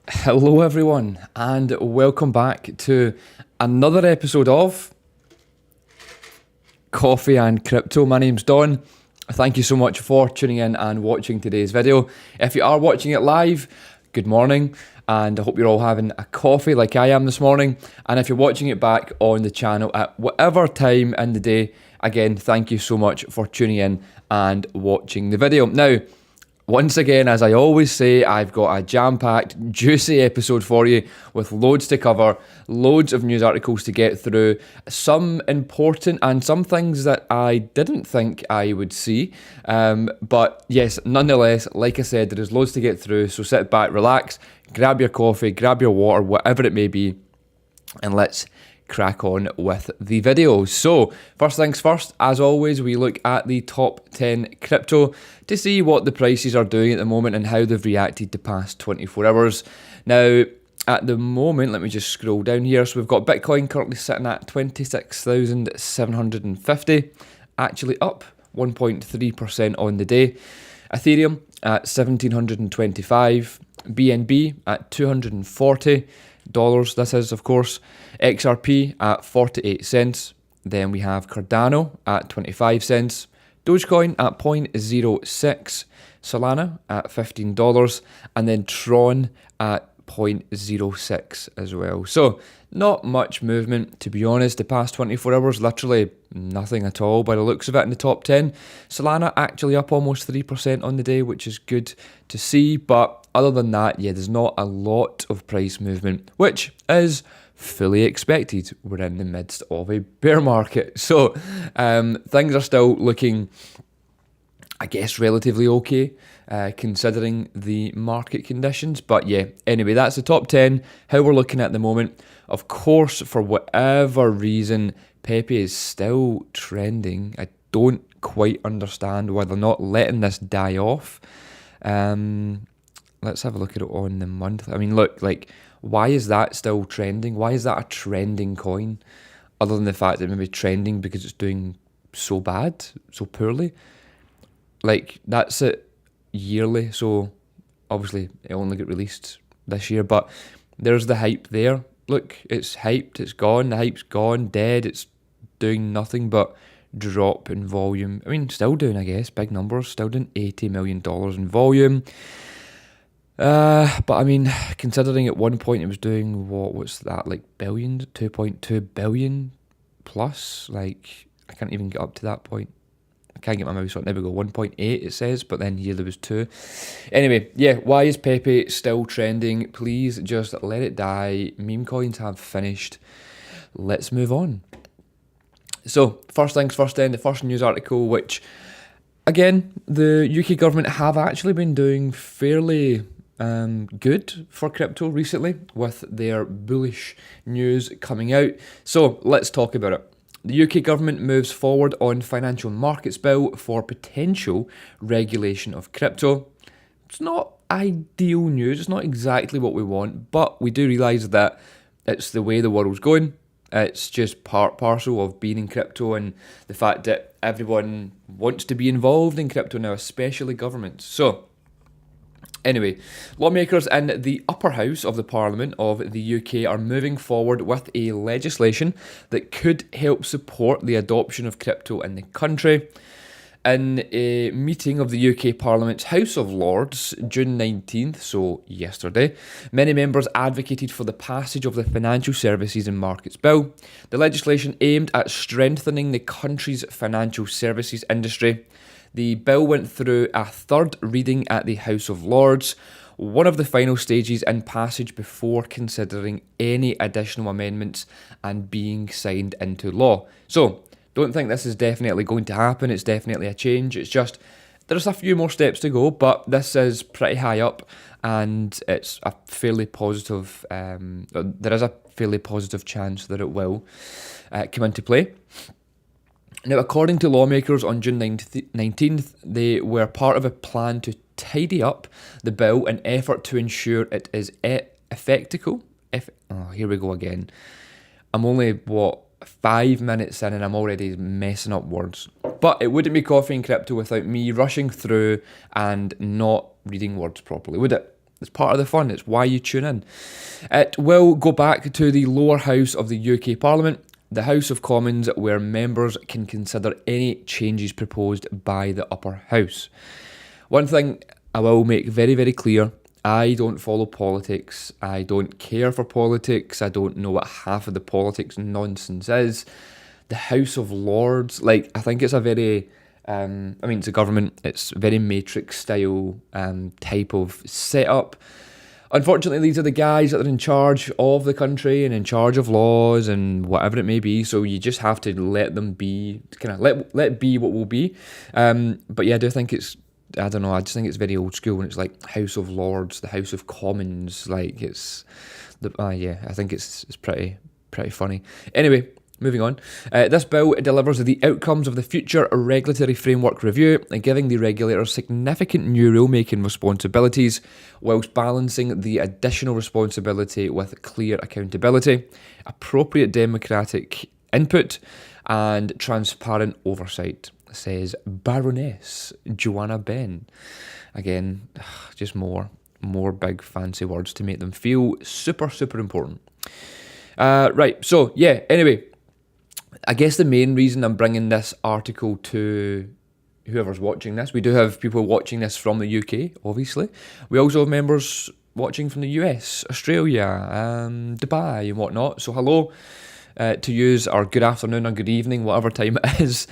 Hello everyone and welcome back to another episode of Coffee and Crypto. My name's Don. Thank you so much for tuning in and watching today's video. If you are watching it live, good morning, and I hope you're all having a coffee like I am this morning. And if you're watching it back on the channel at whatever time in the day, again, thank you so much for tuning in and watching the video. Now, once again, as I always say, I've got a jam-packed, juicy episode for you with loads to cover, loads of news articles to get through, some important and some things that I didn't think I would see. But yes, nonetheless, like I said, there is loads to get through, so sit back, relax, grab your coffee, grab your water, whatever it may be, and let's crack on with the video. So first things first, as always, we look at the top 10 crypto to see what the prices are doing at the moment and how they've reacted the past 24 hours. Now, at the moment, let me just scroll down here. So we've got Bitcoin currently sitting at 26,750, actually up 1.3% on the day. Ethereum at 1,725, BNB at $240. This is, of course, XRP at 48 cents. Then we have Cardano at 25 cents. Dogecoin at 0.06. Solana at $15. And then Tron at 0.06 as well. So not much movement, to be honest. The past 24 hours, literally nothing at all by the looks of it in the top 10. Solana actually up almost 3% on the day, which is good to see. But other than that, yeah, there's not a lot of price movement, which is fully expected. We're in the midst of a bear market. So things are still looking, I guess, relatively okay, considering the market conditions. But yeah, anyway, that's the top 10, how we're looking at the moment. Of course, for whatever reason, Pepe is still trending. I don't quite understand why they're not letting this die off. Let's have a look at it on the month. I mean, look, like, why is that still trending? Why is that a trending coin? Other than the fact that it may be trending because it's doing so bad, so poorly. Like, that's it yearly, so obviously it only got released this year, but there's the hype there. Look, it's hyped, it's gone, the hype's gone, dead, it's doing nothing but drop in volume. I mean, still doing, I guess, big numbers, still doing $80 million in volume. But I mean, considering at one point it was doing, what's that, like billions, 2.2 billion plus, like, I can't even get up to that point. I can't get my mouse on. There we go, 1.8 it says, but then here there was 2. Anyway, yeah, why is Pepe still trending? Please just let it die. Meme coins have finished. Let's move on. So, first things first then, the first news article, which, again, the UK government have actually been doing fairly good for crypto recently with their bullish news coming out. So, let's talk about it. The UK government moves forward on financial markets bill for potential regulation of crypto. It's not ideal news, it's not exactly what we want, but we do realise that it's the way the world's going. It's just part parcel of being in crypto and the fact that everyone wants to be involved in crypto now, especially governments. So, anyway, lawmakers in the upper house of the Parliament of the UK are moving forward with a legislation that could help support the adoption of crypto in the country. In a meeting of the UK Parliament's House of Lords, June 19th, so yesterday, many members advocated for the passage of the Financial Services and Markets Bill. The legislation aimed at strengthening the country's financial services industry. The bill went through a third reading at the House of Lords, one of the final stages in passage before considering any additional amendments and being signed into law. So, don't think this is definitely going to happen. It's definitely a change. It's just, there's a few more steps to go, but this is pretty high up and it's a fairly positive, there is a fairly positive chance that it will come into play. Now, according to lawmakers on June 19th, they were part of a plan to tidy up the bill in effort to ensure it is effectical. Here we go again. I'm only, 5 minutes in and I'm already messing up words. But it wouldn't be Coffee and Crypto without me rushing through and not reading words properly, would it? It's part of the fun. It's why you tune in. It will go back to the lower house of the UK Parliament, the House of Commons, where members can consider any changes proposed by the upper house. One thing I will make very, very clear, I don't follow politics. I don't care for politics. I don't know what half of the politics nonsense is. The House of Lords, like, I think it's a very, it's a government, it's very Matrix style type of setup. Unfortunately, these are the guys that are in charge of the country and in charge of laws and whatever it may be. So you just have to let them be, kind of let be what will be. But yeah, I do think it's, I don't know, I just think it's very old school when it's like House of Lords, the House of Commons. Like it's, yeah, I think it's pretty funny. Anyway, moving on. This bill delivers the outcomes of the future regulatory framework review, giving the regulators significant new rulemaking responsibilities, whilst balancing the additional responsibility with clear accountability, appropriate democratic input, and transparent oversight, says Baroness Joanna Ben. Again, just more big fancy words to make them feel super, super important. Right, so yeah, anyway, I guess the main reason I'm bringing this article to whoever's watching this, we do have people watching this from the UK, obviously. We also have members watching from the US, Australia, Dubai and whatnot. So hello to yous, or good afternoon or good evening, whatever time it is,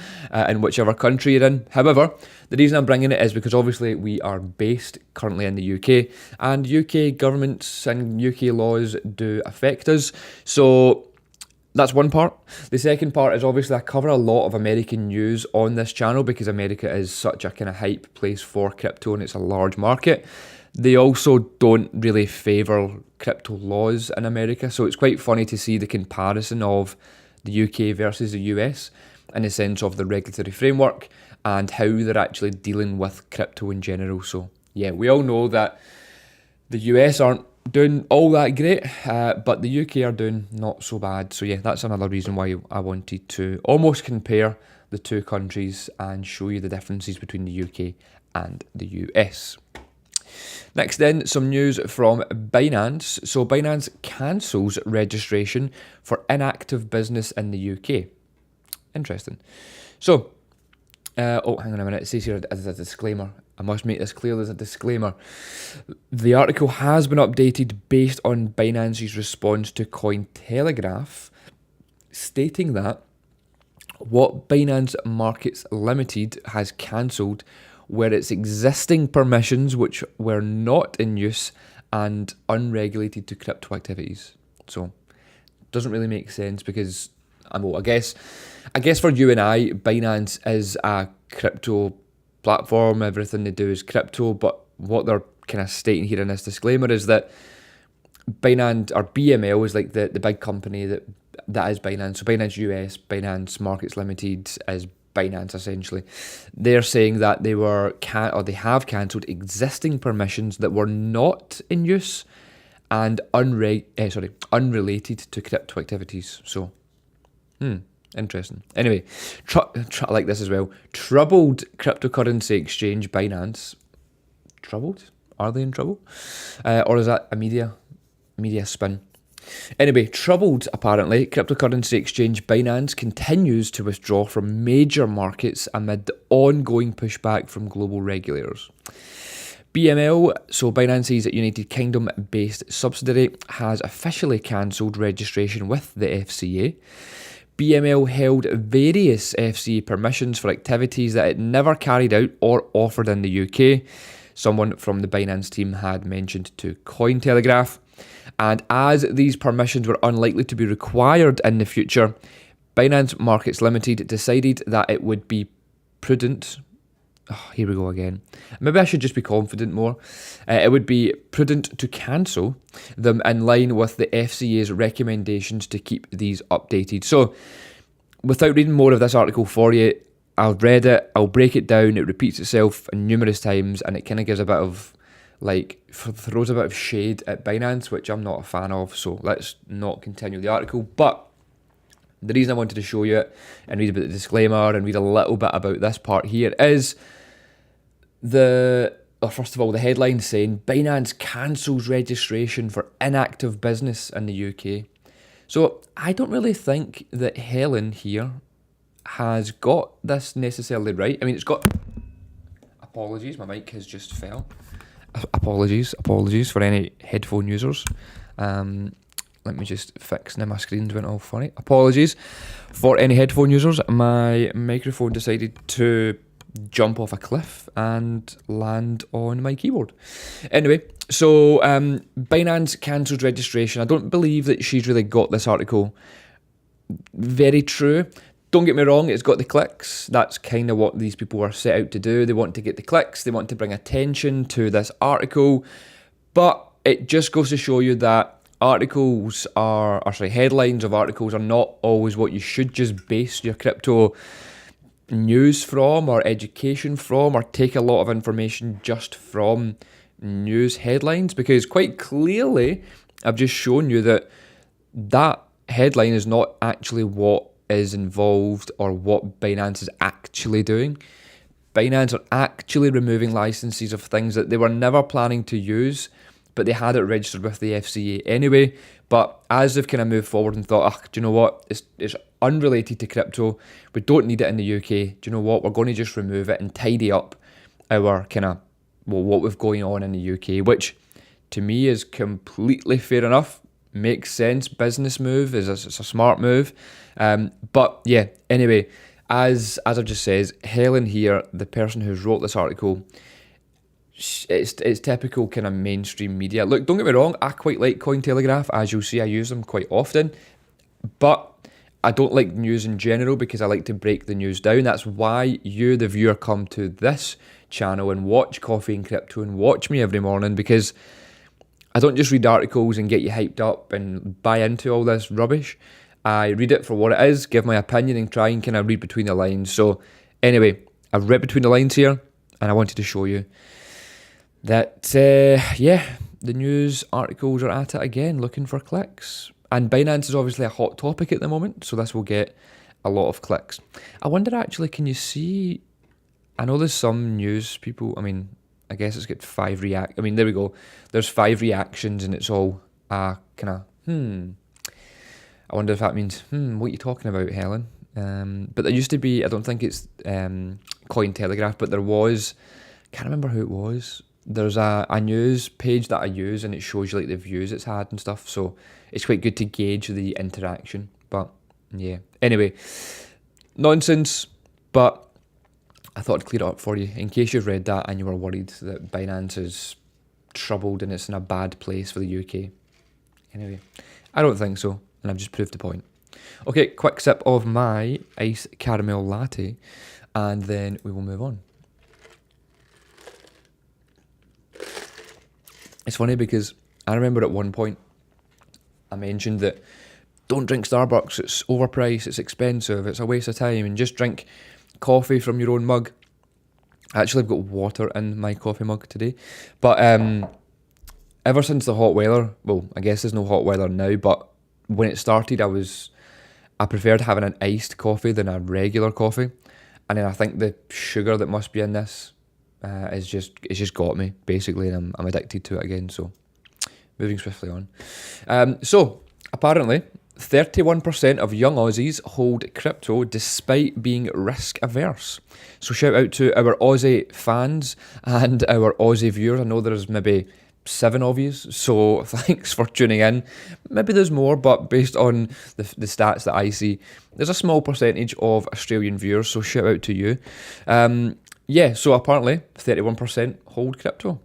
in whichever country you're in. However, the reason I'm bringing it is because obviously we are based currently in the UK, and UK governments and UK laws do affect us. So that's one part. The second part is obviously I cover a lot of American news on this channel because America is such a kind of hype place for crypto and it's a large market. They also don't really favour crypto laws in America, so it's quite funny to see the comparison of the UK versus the US in the sense of the regulatory framework and how they're actually dealing with crypto in general. So yeah, we all know that the US aren't doing all that great, but the UK are doing not so bad. So yeah, that's another reason why I wanted to almost compare the two countries and show you the differences between the UK and the US. Next then, some news from Binance. So Binance cancels registration for inactive business in the UK. Interesting. So, hang on a minute, it says here as a disclaimer. I must make this clear, there's a disclaimer. The article has been updated based on Binance's response to Cointelegraph, stating that what Binance Markets Limited has cancelled were its existing permissions which were not in use and unregulated to crypto activities. So, doesn't really make sense because, I guess for you and I, Binance is a crypto platform, everything they do is crypto, but what they're kind of stating here in this disclaimer is that Binance, or BML, is like the big company that is Binance. So Binance US, Binance Markets Limited is Binance essentially. They're saying that they have cancelled existing permissions that were not in use and unrelated to crypto activities. So, interesting. Anyway, I like this as well. Troubled cryptocurrency exchange Binance. Troubled? Are they in trouble? Or is that a media spin? Anyway, troubled apparently, cryptocurrency exchange Binance continues to withdraw from major markets amid the ongoing pushback from global regulators. BML, so Binance's United Kingdom-based subsidiary, has officially cancelled registration with the FCA. BML held various FCA permissions for activities that it never carried out or offered in the UK. Someone from the Binance team had mentioned to Cointelegraph. And as these permissions were unlikely to be required in the future, Binance Markets Limited decided that it would be prudent. Oh, here we go again. Maybe I should just be confident more. It would be prudent to cancel them in line with the FCA's recommendations to keep these updated. So, without reading more of this article for you, I've read it, I'll break it down, it repeats itself numerous times, and it kind of gives a bit of, throws a bit of shade at Binance, which I'm not a fan of, so let's not continue the article. But the reason I wanted to show you it and read a bit of the disclaimer and read a little bit about this part here is first of all, the headline saying Binance cancels registration for inactive business in the UK. So I don't really think that Helen here has got this necessarily right. I mean, it's got... Apologies, my mic has just fell. Apologies for any headphone users. Let me just fix, now my screen's went all funny. Apologies for any headphone users. My microphone decided to jump off a cliff and land on my keyboard. Anyway, so Binance cancelled registration. I don't believe that she's really got this article very true. Don't get me wrong, it's got the clicks. That's kind of what these people are set out to do. They want to get the clicks. They want to bring attention to this article. But it just goes to show you that headlines of articles are not always what you should just base your crypto news from or education from, or take a lot of information just from news headlines, because quite clearly I've just shown you that headline is not actually what is involved or what Binance is actually doing. Binance are actually removing licenses of things that they were never planning to use, but they had it registered with the FCA anyway. But as they've kind of moved forward and thought, do you know what, it's unrelated to crypto, we don't need it in the UK, do you know what, we're going to just remove it and tidy up our what we've going on in the UK, which to me is completely fair enough, makes sense, business move, it's a smart move. But yeah, anyway, as I've just said, Helen here, the person who's wrote this article, it's typical kind of mainstream media. Look, don't get me wrong, I quite like Cointelegraph. As you'll see, I use them quite often, but I don't like news in general because I like to break the news down. That's why you, the viewer, come to this channel and watch Coffee and Crypto and watch me every morning, because I don't just read articles and get you hyped up and buy into all this rubbish. I read it for what it is, give my opinion, and try and kind of read between the lines. So anyway, I've read between the lines here, and I wanted to show you that, the news articles are at it again, looking for clicks. And Binance is obviously a hot topic at the moment, so this will get a lot of clicks. I wonder actually, can you see, I know there's some news people, I mean, I guess it's got 5 there we go. There's 5 reactions and it's all kind of, I wonder if that means, what are you talking about, Helen? But there used to be, I don't think it's Cointelegraph, but there was, can't remember who it was. There's a news page that I use and it shows you like the views it's had and stuff. So it's quite good to gauge the interaction. But yeah, anyway, nonsense, but I thought I'd clear it up for you in case you've read that and you were worried that Binance is troubled and it's in a bad place for the UK. Anyway, I don't think so, and I've just proved the point. Okay, quick sip of my iced caramel latte, and then we will move on. It's funny because I remember at one point I mentioned that don't drink Starbucks, it's overpriced, it's expensive, it's a waste of time, and just drink coffee from your own mug. Actually, I've got water in my coffee mug today. But ever since the hot weather, well, I guess there's no hot weather now, but when it started, I preferred having an iced coffee than a regular coffee. And then I think the sugar that must be in this it's just got me, basically, and I'm addicted to it again. So, moving swiftly on. So, apparently, 31% of young Aussies hold crypto despite being risk averse. So shout out to our Aussie fans and our Aussie viewers. I know there's maybe 7 of you, so thanks for tuning in. Maybe there's more, but based on the stats that I see, there's a small percentage of Australian viewers, so shout out to you. So apparently 31% hold crypto.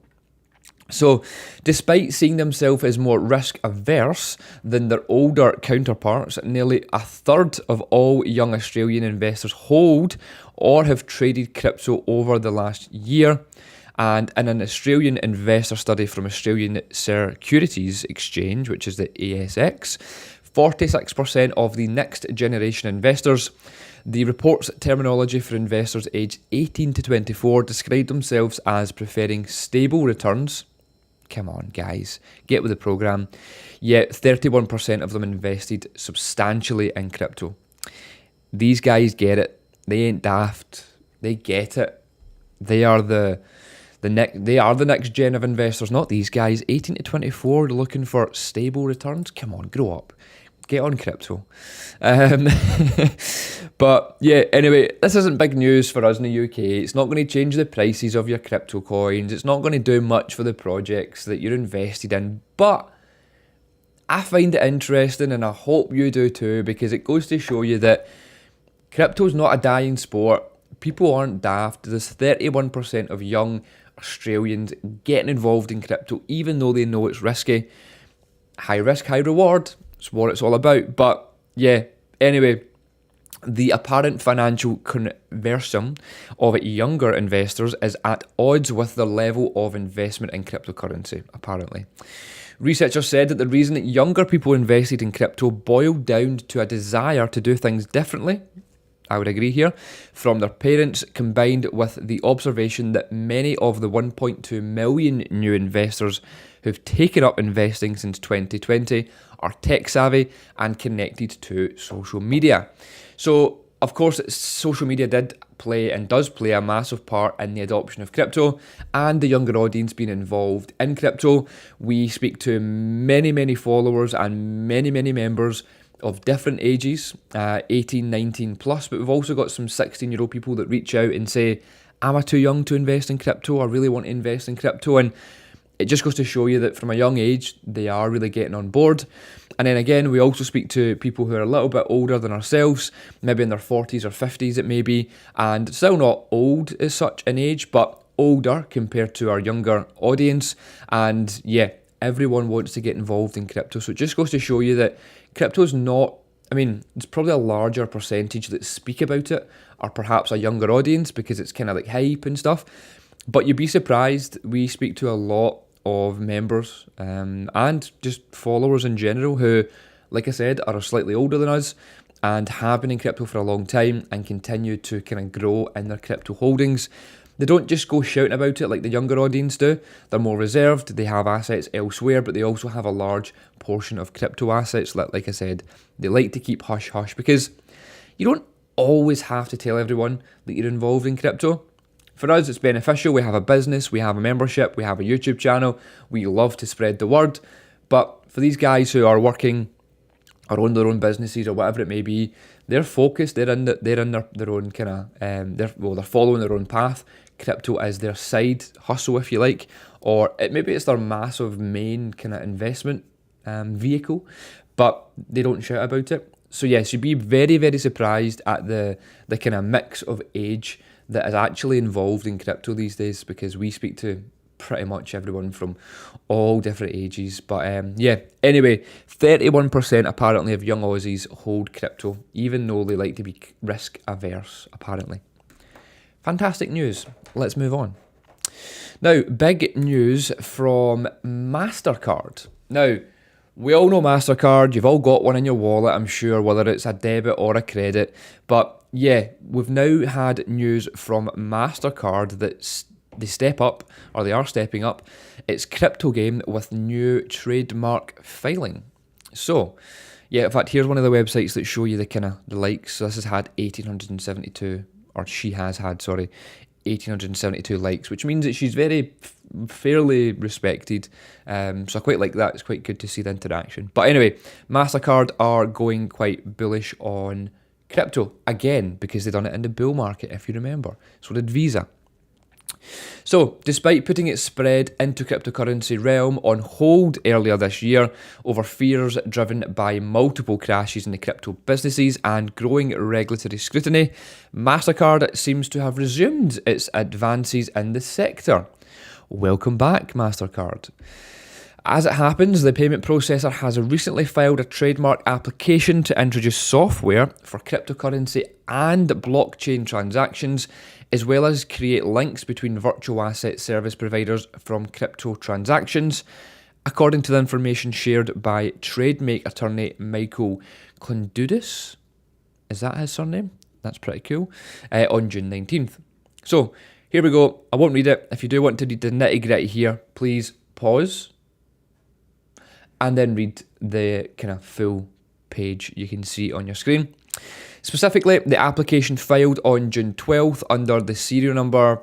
So, despite seeing themselves as more risk averse than their older counterparts, nearly a third of all young Australian investors hold or have traded crypto over the last year. And in an Australian investor study from Australian Securities Exchange, which is the ASX, 46% of the next generation investors. The report's terminology for investors aged 18 to 24 described themselves as preferring stable returns. Come on, guys, get with the program. Yet 31% of them invested substantially in crypto. These guys get it. They ain't daft. They get it. They are the They are the next gen of investors, not these guys. 18 to 24 looking for stable returns. Come on, grow up. Get on crypto. But yeah, anyway, this isn't big news for us in the UK. It's not going to change the prices of your crypto coins. It's not going to do much for the projects that you're invested in. But I find it interesting, and I hope you do too, because it goes to show you that crypto's not a dying sport. People aren't daft. There's 31% of young Australians getting involved in crypto, even though they know it's risky. High risk, high reward. That's what it's all about. But yeah, anyway, the apparent financial conversion of younger investors is at odds with the level of investment in cryptocurrency, apparently. Researchers said that the reason that younger people invested in crypto boiled down to a desire to do things differently, I would agree here, from their parents, combined with the observation that many of the 1.2 million new investors who've taken up investing since 2020 are tech savvy and connected to social media. So, of course, social media did play and does play a massive part in the adoption of crypto and the younger audience being involved in crypto. We speak to many followers and many members of different ages, 18, 19 plus, but we've also got some 16-year-old people that reach out and say, am I too young to invest in crypto? I really want to invest in crypto. And it just goes to show you that from a young age, they are really getting on board. And then again, we also speak to people who are a little bit older than ourselves, maybe in their 40s or 50s it may be, and still not old as such in age, but older compared to our younger audience. And yeah, everyone wants to get involved in crypto. So it just goes to show you that crypto's not, it's probably a larger percentage that speak about it, or perhaps a younger audience because it's kind of like hype and stuff. But you'd be surprised, we speak to a lot of members and just followers in general who, like I said, are slightly older than us and have been in crypto for a long time and continue to kind of grow in their crypto holdings. They don't just go shouting about it like the younger audience do. They're more reserved, they have assets elsewhere, but they also have a large portion of crypto assets. Like I said, they like to keep hush-hush because you don't always have to tell everyone that you're involved in crypto. For us, it's beneficial. We have a business, we have a membership, we have a YouTube channel. We love to spread the word. But for these guys who are working or own their own businesses or whatever it may be, they're focused. They're in their own kind of they're following their own path. Crypto is their side hustle, if you like, or maybe it's their massive main kind of investment vehicle, but they don't shout about it. So yes, you'd be very surprised at the kind of mix of age that is actually involved in crypto these days, because we speak to pretty much everyone from all different ages. But yeah, anyway, 31% apparently of young Aussies hold crypto, even though they like to be risk averse, apparently. Fantastic news. Let's move on. Now, big news from Mastercard. Now, we all know Mastercard. You've all got one in your wallet, I'm sure, whether it's a debit or a credit. But yeah, we've now had news from Mastercard that they are stepping up its crypto game with new trademark filing. So, yeah, in fact, here's one of the websites that show you the likes. So this has had 1,872, or she has had, 1,872 likes, which means that she's fairly respected. So I quite like that. It's quite good to see the interaction. But anyway, Mastercard are going quite bullish on crypto again because they done it in the bull market, if you remember. So did Visa. So, despite putting its spread into cryptocurrency realm on hold earlier this year over fears driven by multiple crashes in the crypto businesses and growing regulatory scrutiny, Mastercard seems to have resumed its advances in the sector. Welcome back, Mastercard. As it happens, the payment processor has recently filed a trademark application to introduce software for cryptocurrency and blockchain transactions, as well as create links between virtual asset service providers from crypto transactions, according to the information shared by trademark attorney Michael Kondoudis. Is that his surname? That's pretty cool. On June 19th. So, here we go. I won't read it. If you do want to read the nitty-gritty here, please pause and then read the kind of full page you can see on your screen. Specifically, the application filed on June 12th under the serial number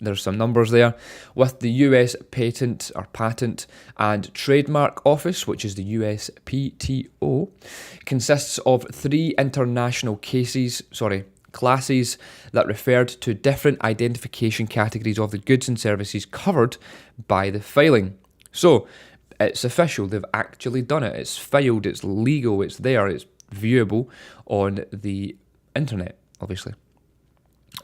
There's some numbers there. With the US Patent and Trademark Office, which is the USPTO, consists of 3 international classes that referred to different identification categories of the goods and services covered by the filing. So it's official, they've actually done it. It's filed, it's legal, it's there, it's viewable on the internet, obviously.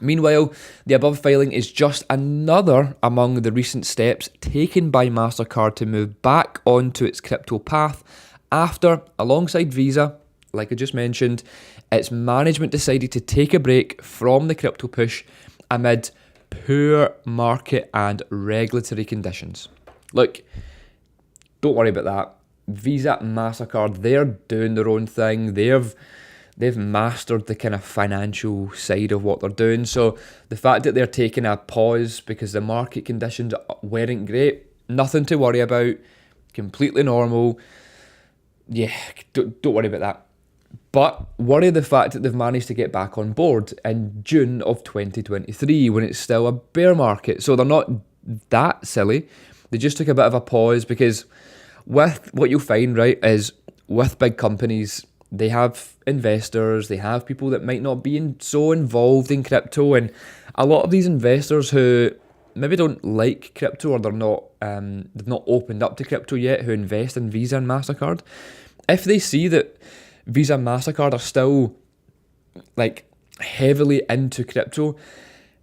Meanwhile, the above filing is just another among the recent steps taken by Mastercard to move back onto its crypto path after, alongside Visa, like I just mentioned, its management decided to take a break from the crypto push amid poor market and regulatory conditions. Look, don't worry about that. Visa and Mastercard, they're doing their own thing. They've mastered the kind of financial side of what they're doing. So the fact that they're taking a pause because the market conditions weren't great, nothing to worry about, completely normal. Yeah, don't worry about that. But worry the fact that they've managed to get back on board in June of 2023 when it's still a bear market. So they're not that silly. They just took a bit of a pause because with what you'll find, right, is with big companies, they have investors, they have people that might not be so involved in crypto, and a lot of these investors who maybe don't like crypto or they've not opened up to crypto yet, who invest in Visa and Mastercard, if they see that Visa and Mastercard are still like heavily into crypto,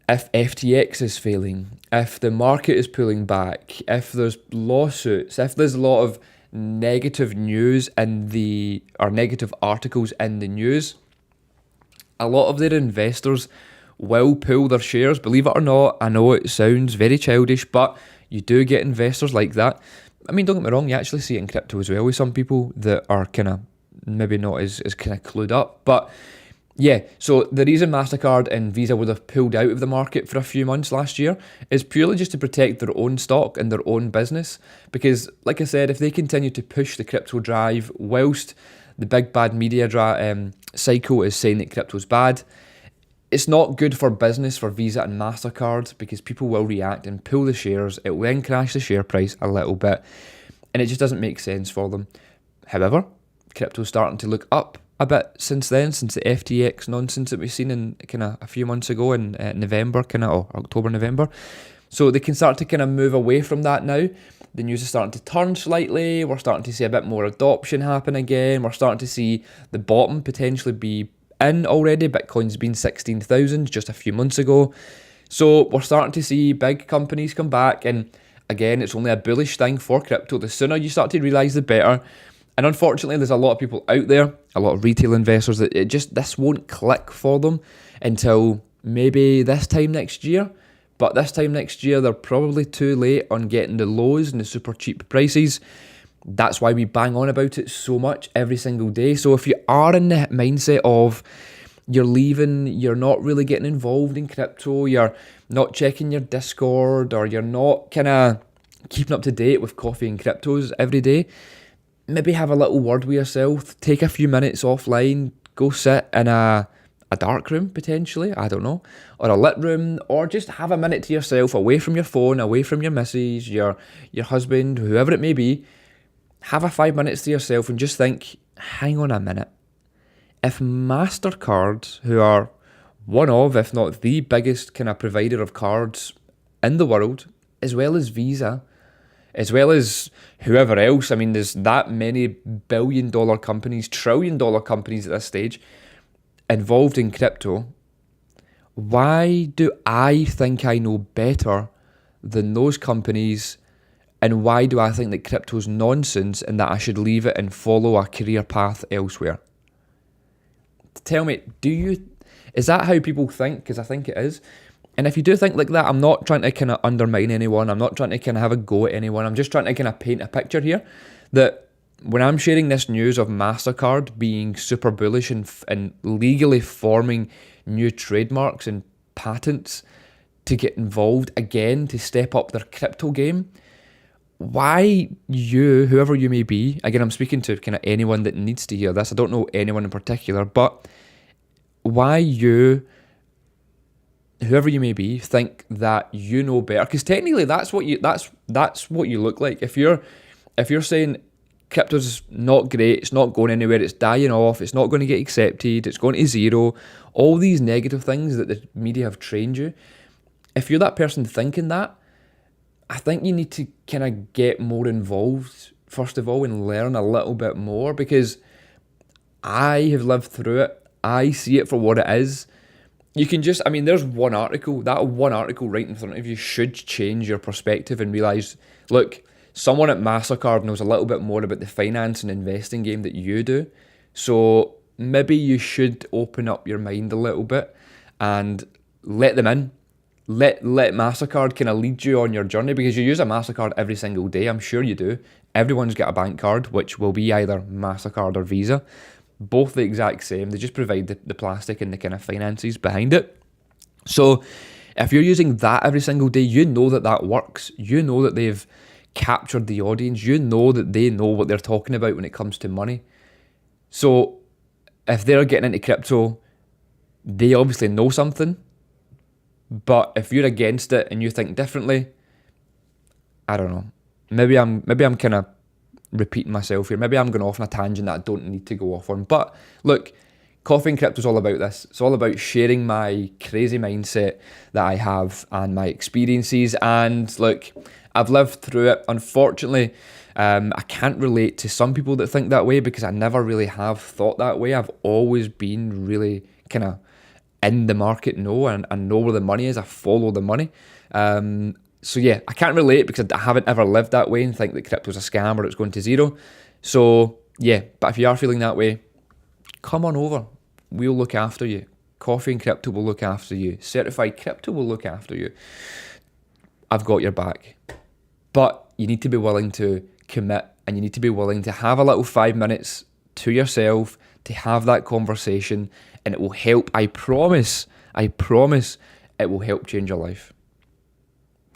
if FTX is failing, if the market is pulling back, if there's lawsuits, if there's a lot of negative news or negative articles in the news, a lot of their investors will pull their shares. Believe it or not, I know it sounds very childish, but you do get investors like that. I mean, don't get me wrong, you actually see it in crypto as well with some people that are kind of maybe not as kind of clued up. But yeah, so the reason Mastercard and Visa would have pulled out of the market for a few months last year is purely just to protect their own stock and their own business. Because, like I said, if they continue to push the crypto drive whilst the big bad media cycle is saying that crypto's bad, it's not good for business for Visa and Mastercard because people will react and pull the shares. It will then crash the share price a little bit, and it just doesn't make sense for them. However, crypto's starting to look up a bit since then, since the FTX nonsense that we've seen in kind of a few months ago in November, kind of, or October, November. So they can start to kind of move away from that now. The news is starting to turn slightly. We're starting to see a bit more adoption happen again. We're starting to see the bottom potentially be in already. Bitcoin's been 16,000 just a few months ago. So we're starting to see big companies come back. And again, it's only a bullish thing for crypto. The sooner you start to realise, the better. And unfortunately, there's a lot of people out there, a lot of retail investors, that this won't click for them until maybe this time next year. But this time next year, they're probably too late on getting the lows and the super cheap prices. That's why we bang on about it so much every single day. So if you are in the mindset of you're leaving, you're not really getting involved in crypto, you're not checking your Discord, or you're not kind of keeping up to date with coffee and cryptos every day, maybe have a little word with yourself, take a few minutes offline, go sit in a dark room potentially, I don't know, or a lit room, or just have a minute to yourself, away from your phone, away from your missus, your husband, whoever it may be. Have a 5 minutes to yourself and just think, hang on a minute. If Mastercard, who are one of, if not the biggest kind of provider of cards in the world, as well as Visa, as well as whoever else, I mean, there's that many billion-dollar companies, trillion-dollar companies at this stage involved in crypto. Why do I think I know better than those companies, and why do I think that crypto's nonsense and that I should leave it and follow a career path elsewhere? Tell me, is that how people think? Because I think it is. And if you do think like that, I'm not trying to kind of undermine anyone. I'm not trying to kind of have a go at anyone. I'm just trying to kind of paint a picture here that when I'm sharing this news of Mastercard being super bullish and legally forming new trademarks and patents to get involved again, to step up their crypto game, why you, whoever you may be, again, I'm speaking to kind of anyone that needs to hear this. I don't know anyone in particular, but why you whoever you may be, think that you know better, because technically that's what you look like. If you're saying crypto's not great, it's not going anywhere, it's dying off, it's not going to get accepted, it's going to zero, all these negative things that the media have trained you. If you're that person thinking that, I think you need to kind of get more involved, first of all, and learn a little bit more, because I have lived through it. I see it for what it is. You can just, there's one article, that one article right in front of you should change your perspective and realise, look, someone at Mastercard knows a little bit more about the finance and investing game that you do. So maybe you should open up your mind a little bit and let them in. Let Mastercard kind of lead you on your journey, because you use a Mastercard every single day. I'm sure you do. Everyone's got a bank card, which will be either Mastercard or Visa. Both the exact same. They just provide the plastic and the kind of finances behind it. So if you're using that every single day, you know that works. You know that they've captured the audience. You know that they know what they're talking about when it comes to money. So if they're getting into crypto, they obviously know something. But if you're against it and you think differently, I don't know. Maybe I'm kind of repeating myself here. Maybe I'm going off on a tangent that I don't need to go off on. But look, Coffee and Crypto is all about this. It's all about sharing my crazy mindset that I have and my experiences. And look, I've lived through it. Unfortunately, I can't relate to some people that think that way, because I never really have thought that way. I've always been really kind of in the market, and know where the money is. I follow the money. So yeah, I can't relate because I haven't ever lived that way and think that crypto's a scam or it's going to zero. So yeah, but if you are feeling that way, come on over. We'll look after you. Coffee and Crypto will look after you. Certified Crypto will look after you. I've got your back. But you need to be willing to commit, and you need to be willing to have a little 5 minutes to yourself to have that conversation, and it will help. I promise it will help change your life.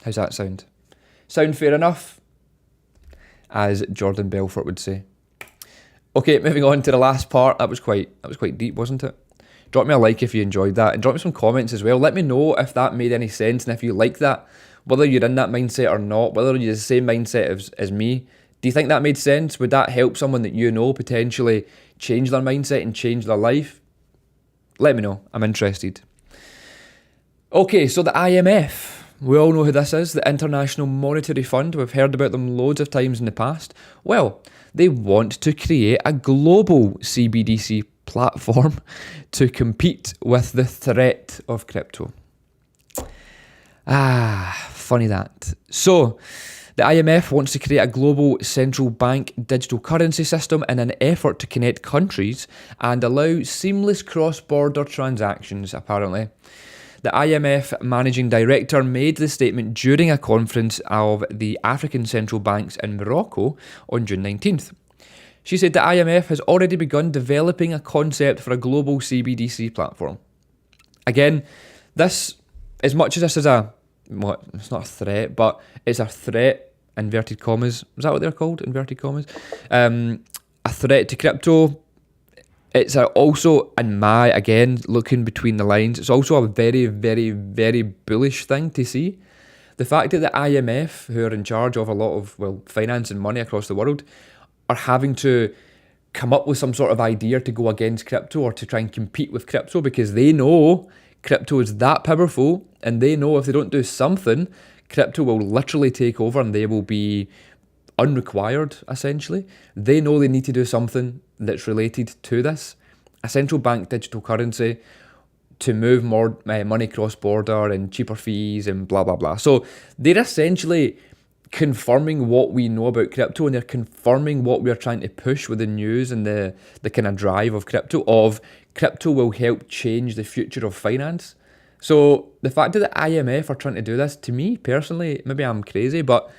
How's that sound? Sound fair enough? As Jordan Belfort would say. Okay, moving on to the last part. That was quite deep, wasn't it? Drop me a like if you enjoyed that, and drop me some comments as well. Let me know if that made any sense, and if you like that, whether you're in that mindset or not, whether you're the same mindset as me. Do you think that made sense? Would that help someone that you know potentially change their mindset and change their life? Let me know. I'm interested. Okay, so the IMF. We all know who this is, the International Monetary Fund. We've heard about them loads of times in the past. Well, they want to create a global CBDC platform to compete with the threat of crypto. Funny that. So, the IMF wants to create a global central bank digital currency system in an effort to connect countries and allow seamless cross-border transactions, apparently. The IMF managing director made the statement during a conference of the African central banks in Morocco on June 19th. She said the IMF has already begun developing a concept for a global CBDC platform. Again, this, as much as this is it's not a threat, but it's a threat, inverted commas. Is that what they're called? Inverted commas? A threat to crypto. It's also, again, looking between the lines, it's also a very, very, very bullish thing to see. The fact that the IMF, who are in charge of a lot of, finance and money across the world, are having to come up with some sort of idea to go against crypto or to try and compete with crypto, because they know crypto is that powerful, and they know if they don't do something, crypto will literally take over and they will be unrequired, essentially. They know they need to do something that's related to this. A central bank digital currency to move more money cross-border and cheaper fees and blah, blah, blah. So they're essentially confirming what we know about crypto, and they're confirming what we're trying to push with the news and the kind of drive of crypto will help change the future of finance. So the fact that the IMF are trying to do this, to me personally, maybe I'm crazy, but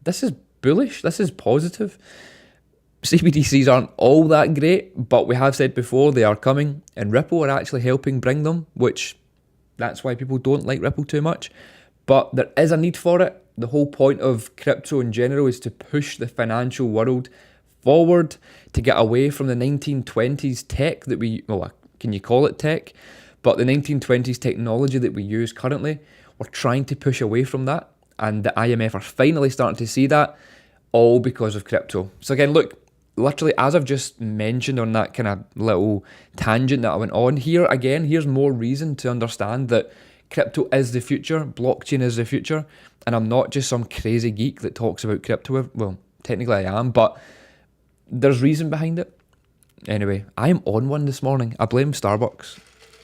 this is bullish. This is positive. CBDCs aren't all that great, but we have said before they are coming, and Ripple are actually helping bring them, which that's why people don't like Ripple too much. But there is a need for it. The whole point of crypto in general is to push the financial world forward, to get away from the 1920s tech that can you call it tech? But the 1920s technology that we use currently, we're trying to push away from that. And the IMF are finally starting to see that, all because of crypto. So again, look, literally, as I've just mentioned on that kind of little tangent that I went on here, again, here's more reason to understand that crypto is the future, blockchain is the future, and I'm not just some crazy geek that talks about crypto. Well, technically I am, but there's reason behind it. Anyway, I'm on one this morning. I blame Starbucks.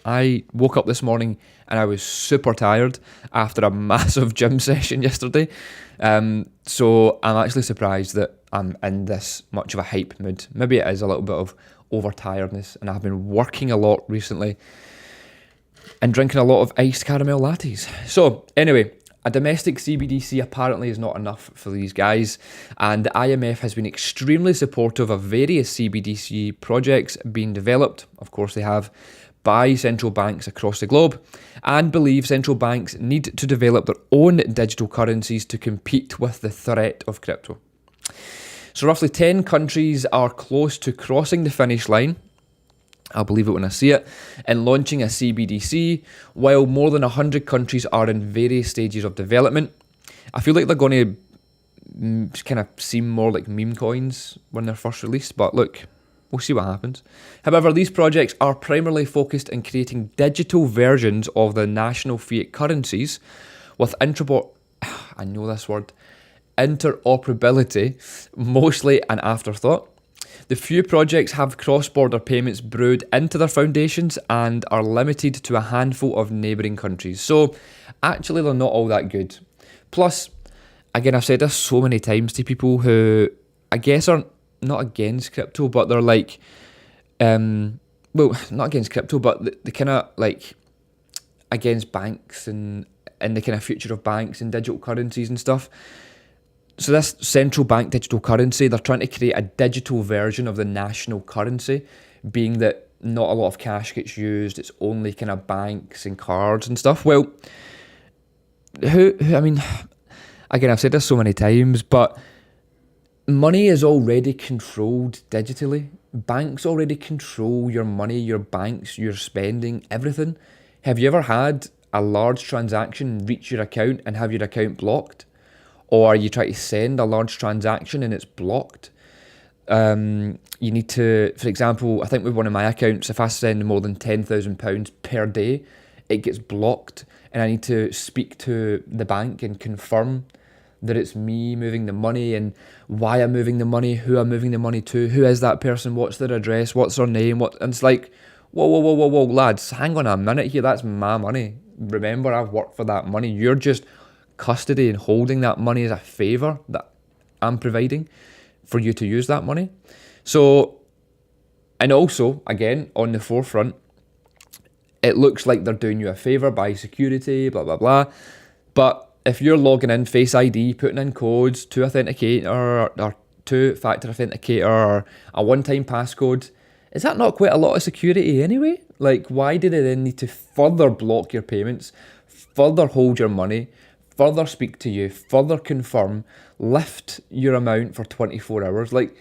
I woke up this morning and I was super tired after a massive gym session yesterday. So I'm actually surprised that I'm in this much of a hype mood. Maybe it is a little bit of overtiredness, and I've been working a lot recently and drinking a lot of iced caramel lattes. So anyway, a domestic CBDC apparently is not enough for these guys, and the IMF has been extremely supportive of various CBDC projects being developed. Of course, they have by central banks across the globe, and believe central banks need to develop their own digital currencies to compete with the threat of crypto. So roughly 10 countries are close to crossing the finish line, I'll believe it when I see it, in launching a CBDC, while more than 100 countries are in various stages of development. I feel like they're going to kind of seem more like meme coins when they're first released, but look, we'll see what happens. However, these projects are primarily focused on creating digital versions of the national fiat currencies with interoperability mostly an afterthought. The few projects have cross-border payments brewed into their foundations and are limited to a handful of neighbouring countries. So actually they're not all that good. Plus, again, I've said this so many times to people who I guess are not against crypto, but they're like, well, not against crypto, but the kind of like against banks and the kind of future of banks and digital currencies and stuff. So this central bank digital currency, they're trying to create a digital version of the national currency, being that not a lot of cash gets used, it's only kind of banks and cards and stuff. Well, I mean, again, I've said this so many times, but money is already controlled digitally. Banks already control your money, your banks, your spending, everything. Have you ever had a large transaction reach your account and have your account blocked? Or you try to send a large transaction and it's blocked? You need to, for example, I think with one of my accounts, if I send more than £10,000 per day, it gets blocked, and I need to speak to the bank and confirm that it's me moving the money and why I'm moving the money, who I'm moving the money to, who is that person, what's their address, what's their name, and it's like, whoa, lads, hang on a minute here, that's my money. Remember, I've worked for that money. You're just custody and holding that money as a favour that I'm providing for you to use that money. So, and also, again, on the forefront, it looks like they're doing you a favour by security, blah, blah, blah. But if you're logging in Face ID, putting in codes, to authenticator or two-factor authenticator or a one-time passcode, is that not quite a lot of security anyway? Like, why do they then need to further block your payments, further hold your money, further speak to you, further confirm, lift your amount for 24 hours? Like,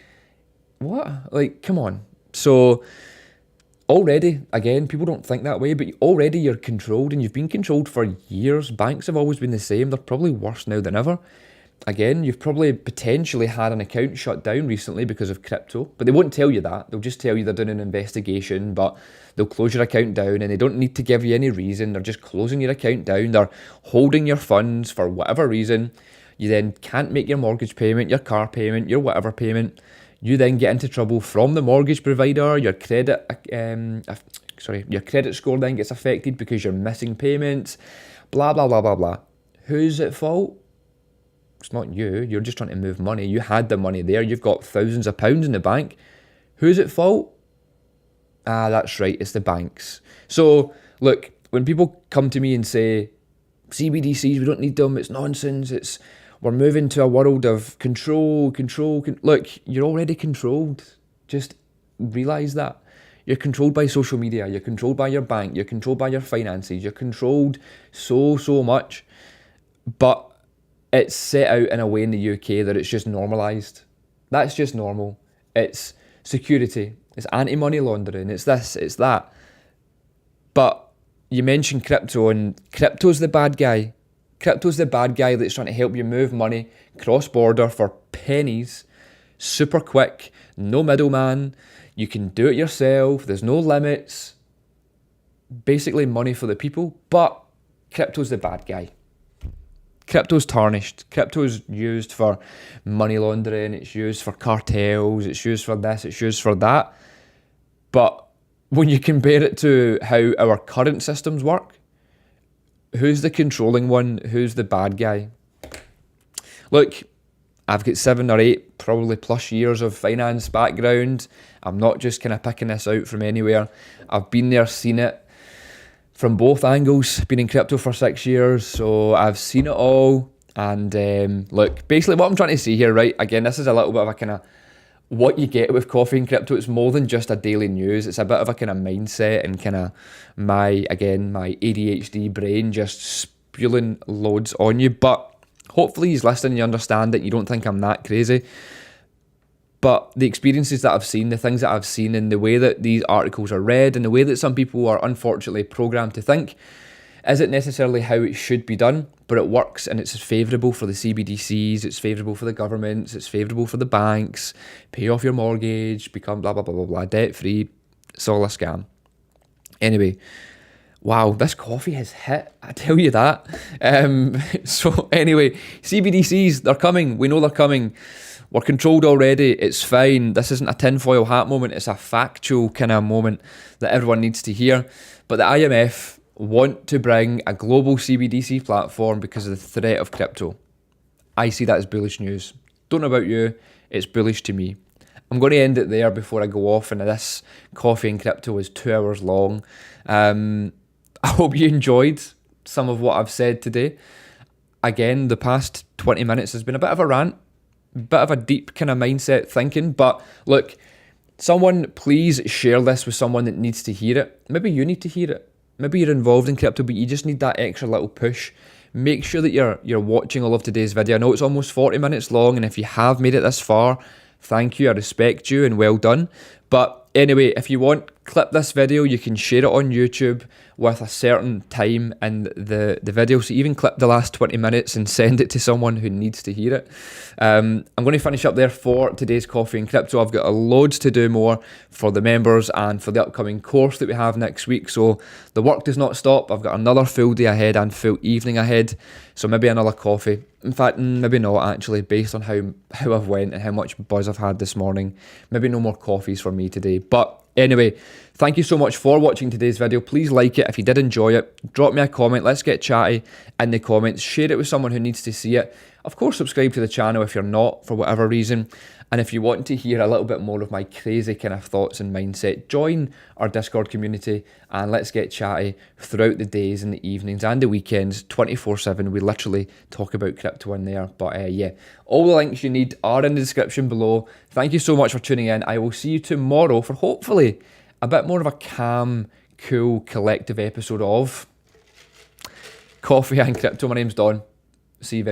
what? Like, come on. So already, again, people don't think that way, but already you're controlled, and you've been controlled for years. Banks have always been the same. They're probably worse now than ever. Again, you've probably potentially had an account shut down recently because of crypto, but they won't tell you that. They'll just tell you they're doing an investigation, but they'll close your account down, and they don't need to give you any reason. They're just closing your account down. They're holding your funds for whatever reason. You then can't make your mortgage payment, your car payment, your whatever payment. You then get into trouble from the mortgage provider. Your credit score then gets affected because you're missing payments. Blah, blah, blah, blah, blah. Who's at fault? It's not you. You're just trying to move money. You had the money there. You've got thousands of pounds in the bank. Who's at fault? Ah, that's right. It's the banks. So, look, when people come to me and say, CBDCs, we don't need them, it's nonsense, we're moving to a world of control. Look, you're already controlled. Just realise that. You're controlled by social media. You're controlled by your bank. You're controlled by your finances. You're controlled so much. But it's set out in a way in the UK that it's just normalised. That's just normal. It's security. It's anti-money laundering. It's this, it's that. But you mentioned crypto, and crypto's the bad guy. Crypto's the bad guy that's trying to help you move money cross-border for pennies, super quick, no middleman. You can do it yourself. There's no limits. Basically money for the people, but crypto's the bad guy. Crypto's tarnished. Crypto's used for money laundering. It's used for cartels. It's used for this. It's used for that. But when you compare it to how our current systems work, who's the controlling one? Who's the bad guy? Look, I've got 7 or 8 probably plus years of finance background. I'm not just kind of picking this out from anywhere. I've been there, seen it from both angles. Been in crypto for 6 years, so I've seen it all. And look, basically what I'm trying to say here, right? Again, this is a little bit of a kind of what you get with coffee and crypto. It's more than just a daily news. It's a bit of a kind of mindset and kind of my ADHD brain just spewing loads on you. But hopefully he's listening, you understand it, you don't think I'm that crazy. But the experiences that I've seen, the things that I've seen, and the way that these articles are read, and the way that some people are unfortunately programmed to think, isn't necessarily how it should be done, but it works, and it's favourable for the CBDCs, it's favourable for the governments, it's favourable for the banks. Pay off your mortgage, become blah, blah, blah, blah, blah, debt-free. It's all a scam. Anyway, wow, this coffee has hit, I tell you that. So anyway, CBDCs, they're coming. We know they're coming. We're controlled already. It's fine. This isn't a tinfoil hat moment. It's a factual kind of moment that everyone needs to hear. But the IMF want to bring a global CBDC platform because of the threat of crypto. I see that as bullish news. Don't know about you. It's bullish to me. I'm going to end it there before I go off. And this coffee and crypto is 2 hours long. I hope you enjoyed some of what I've said today. Again, the past 20 minutes has been a bit of a rant, bit of a deep kind of mindset thinking. But look, someone please share this with someone that needs to hear it. Maybe you need to hear it. Maybe you're involved in crypto, but you just need that extra little push. Make sure that you're watching all of today's video. I know it's almost 40 minutes long, and if you have made it this far, thank you, I respect you, and well done. But anyway, if you want, clip this video, you can share it on YouTube with a certain time in the video. So even clip the last 20 minutes and send it to someone who needs to hear it. I'm going to finish up there for today's coffee and crypto. I've got loads to do more for the members and for the upcoming course that we have next week. So the work does not stop. I've got another full day ahead and full evening ahead. So maybe another coffee. In fact, maybe not actually, based on how I've went and how much buzz I've had this morning. Maybe no more coffees for me today. But anyway, thank you so much for watching today's video. Please like it if you did enjoy it. Drop me a comment. Let's get chatty in the comments. Share it with someone who needs to see it. Of course, subscribe to the channel if you're not, for whatever reason. And if you want to hear a little bit more of my crazy kind of thoughts and mindset, join our Discord community and let's get chatty throughout the days and the evenings and the weekends, 24/7. We literally talk about crypto in there. But yeah, all the links you need are in the description below. Thank you so much for tuning in. I will see you tomorrow for hopefully a bit more of a calm, cool, collective episode of Coffee and Crypto. My name's Don. See you very